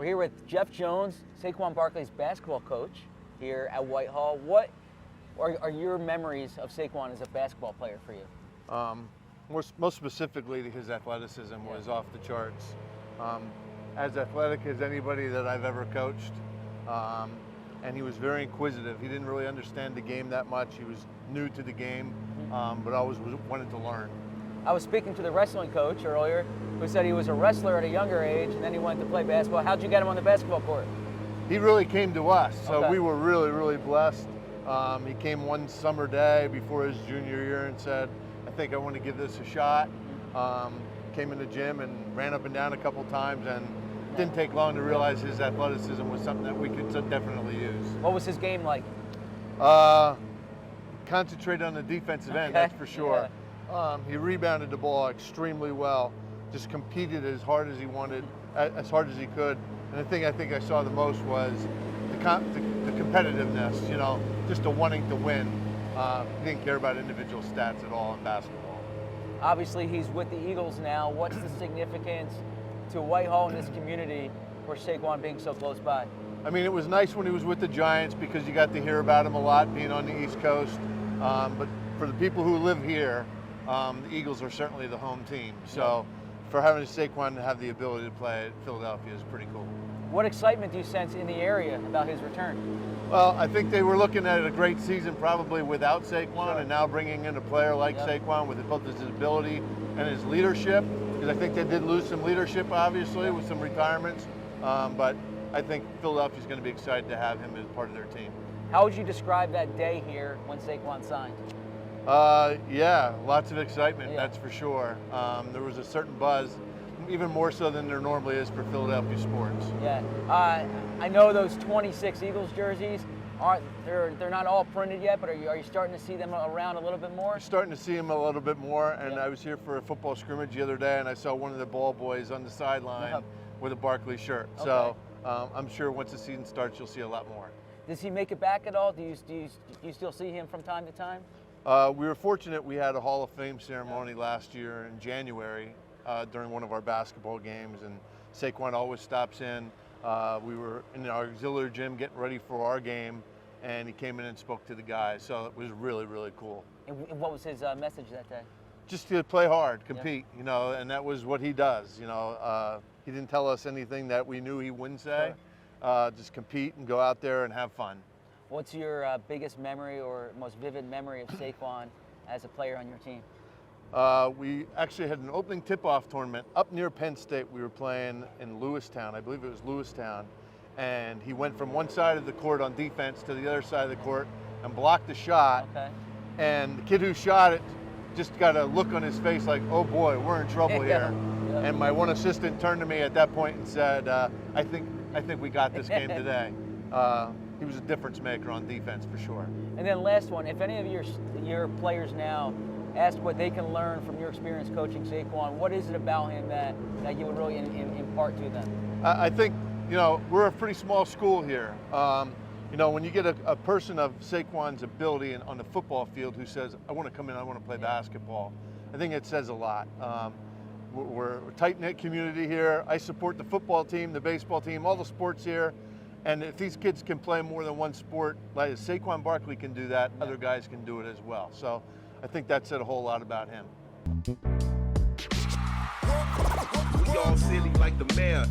We're here with Jeff Jones, Saquon Barkley's basketball coach here at Whitehall. What are your memories of Saquon as a basketball player for you? Most specifically, his athleticism was off the charts. As athletic as anybody that I've ever coached, and he was very inquisitive. He didn't really understand the game that much. He was new to the game, but always wanted to learn. I was speaking to the wrestling coach earlier who said he was a wrestler at a younger age and then he went to play basketball. How'd you get him on the basketball court? He really came to us, so Okay. we were really, really blessed. He came one summer day before his junior year and said, I think I want to give this a shot. Came in the gym and ran up and down a couple times, and didn't take long to realize his athleticism was something that we could definitely use. What was his game like? Concentrated on the defensive end, that's for sure. He rebounded the ball extremely well, just competed as hard as he wanted, as hard as he could. And the thing I think I saw the most was the competitiveness, you know, just the wanting to win. He didn't care about individual stats at all in basketball. Obviously, he's with the Eagles now. What's the significance to Whitehall and this community for Saquon being so close by? I mean, it was nice when he was with the Giants because you got to hear about him a lot being on the East Coast. But for the people who live here, the Eagles are certainly the home team. So for having Saquon to have the ability to play at Philadelphia is pretty cool. What excitement do you sense in the area about his return? Well, I think they were looking at a great season probably without Saquon, and now bringing in a player like Saquon with both his ability and his leadership, because I think they did lose some leadership obviously with some retirements, but I think Philadelphia's going to be excited to have him as part of their team. How would you describe that day here when Saquon signed? Yeah, lots of excitement, that's for sure. There was a certain buzz, even more so than there normally is for Philadelphia sports. Yeah, I know those 26 Eagles jerseys they're not all printed yet, but are you starting to see them around a little bit more? You're starting to see them a little bit more, and I was here for a football scrimmage the other day, and I saw one of the ball boys on the sideline with a Barkley shirt. Okay. So I'm sure once the season starts, you'll see a lot more. Does he make it back at all? Do you still see him from time to time? We were fortunate we had a Hall of Fame ceremony last year in January during one of our basketball games, and Saquon always stops in. We were in our auxiliary gym getting ready for our game, and he came in and spoke to the guys, so it was really, really cool. And what was his message that day? Just to play hard, compete, you know, and that was what he does, you know. He didn't tell us anything that we knew he wouldn't say. Just compete and go out there and have fun. What's your biggest memory or most vivid memory of Saquon as a player on your team? We actually had an opening tip-off tournament up near Penn State. We were playing in Lewistown, I believe it was Lewistown, and he went from one side of the court on defense to the other side of the court and blocked the shot. Okay. And the kid who shot it just got a look on his face like, oh boy, we're in trouble here. And my one assistant turned to me at that point and said, I think we got this game today. He was a difference maker on defense for sure. And then last one, if any of your players now ask what they can learn from your experience coaching Saquon, what is it about him that you would really impart to them? I think, you know, we're a pretty small school here. You know, when you get a person of Saquon's ability on the football field who says, I want to come in, I want to play basketball, I think it says a lot. We're a tight-knit community here. I support the football team, the baseball team, all the sports here. And if these kids can play more than one sport, like Saquon Barkley can do that, other guys can do it as well. So I think that said a whole lot about him. We all silly like the mayor.